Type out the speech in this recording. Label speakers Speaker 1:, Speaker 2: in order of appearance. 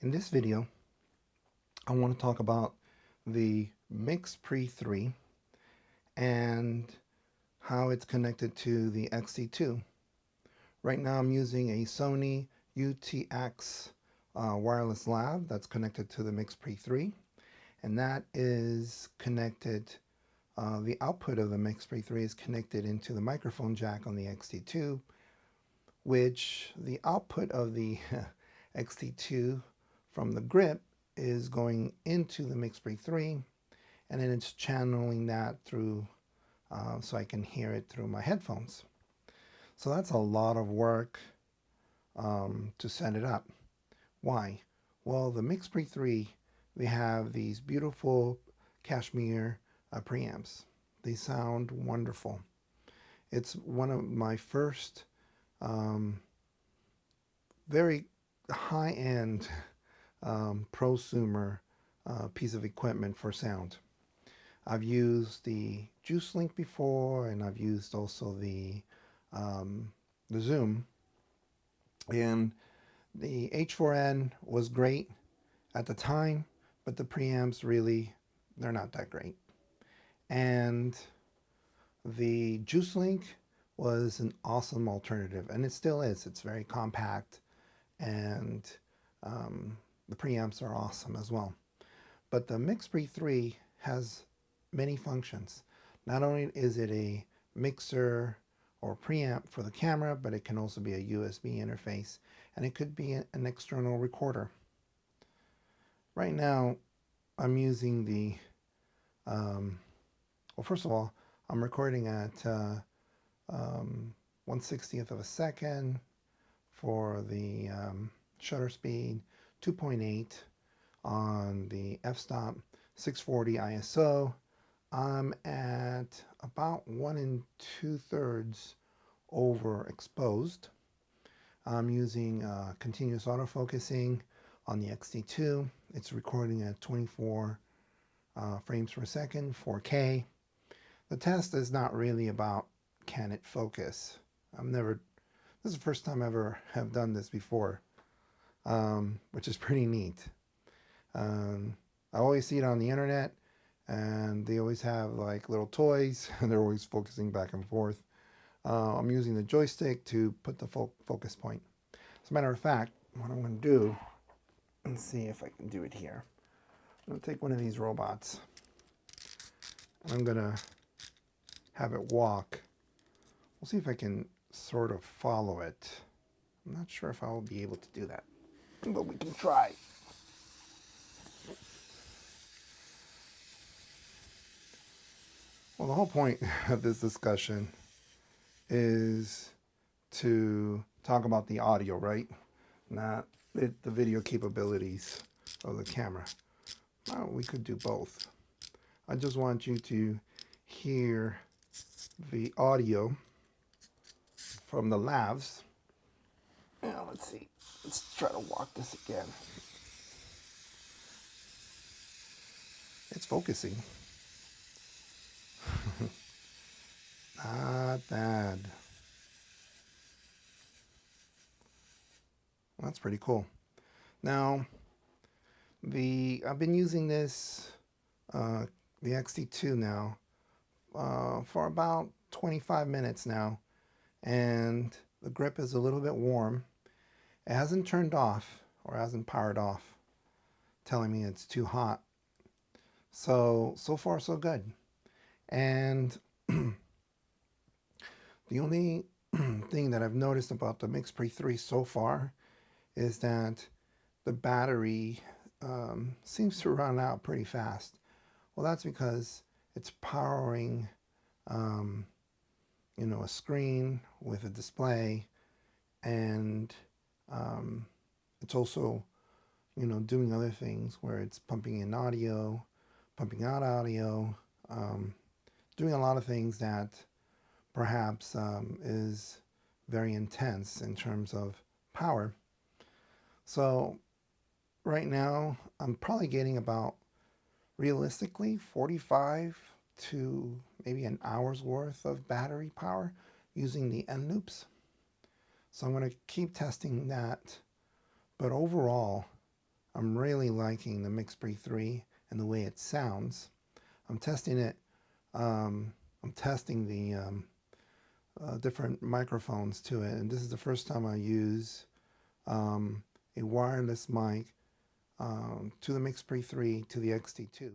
Speaker 1: In this video, I want to talk about the MixPre 3 and how it's connected to the X-T2. Right now I'm using a Sony UTX wireless lav that's connected to the MixPre 3, and that is connected, the output of the MixPre 3 is connected into the microphone jack on the X-T2, which the output of the X-T2 from the grip is going into the MixPre 3, and then it's channeling that through so I can hear it through my headphones. So that's a lot of work to set it up. Why? Well, the MixPre 3, we have these beautiful cashmere preamps. They sound wonderful. It's one of my first very high-end prosumer piece of equipment for sound. I've used the Juice Link before, and I've used also the Zoom, and the H4n was great at the time, but the preamps really, they're not that great. And the Juice Link was an awesome alternative, and it still is. It's very compact, and the preamps are awesome as well. But the MixPre 3 has many functions. Not only is it a mixer or preamp for the camera, but it can also be a USB interface, and it could be an external recorder. Right now, I'm using the, well, first of all, I'm recording at 1/60th of a second for the shutter speed, 2.8 on the f-stop, 640 ISO. I'm at about 1 2/3 overexposed. I'm using continuous autofocusing on the X-T2. It's recording at 24 frames per second, 4K. The test is not really about can it focus. This is the first time I ever have done this before, which is pretty neat. I always see it on the internet, and they always have like little toys, and they're always focusing back and forth. I'm using the joystick to put the focus point. As a matter of fact, what I'm going to do, let's see if I can do it here. I'm going to take one of these robots. I'm going to have it walk. We'll see if I can sort of follow it. I'm not sure if I will be able to do that, but we can try. Well, the whole point of this discussion is to talk about the audio, right? Not the video capabilities of the camera. Well, we could do both. I just want you to hear the audio from the Lavs. Now, let's see. Let's try to walk this again. It's focusing. Not bad. Well, that's pretty cool. Now, I've been using this, the X-T2 now, for about 25 minutes now, and the grip is a little bit warm. It hasn't turned off or hasn't powered off, telling me it's too hot. So far so good. And the only thing that I've noticed about the MixPre 3 so far is that the battery seems to run out pretty fast. Well, that's because it's powering a screen with a display, and it's also doing other things where it's pumping in audio, pumping out audio, doing a lot of things that perhaps is very intense in terms of power. So right now I'm probably getting about, realistically, 45 to maybe an hour's worth of battery power using the end loops. So I'm going to keep testing that. But overall, I'm really liking the MixPre 3 and the way it sounds. I'm testing it. I'm testing the different microphones to it, and this is the first time I use a wireless mic to the MixPre 3 to the X-T2.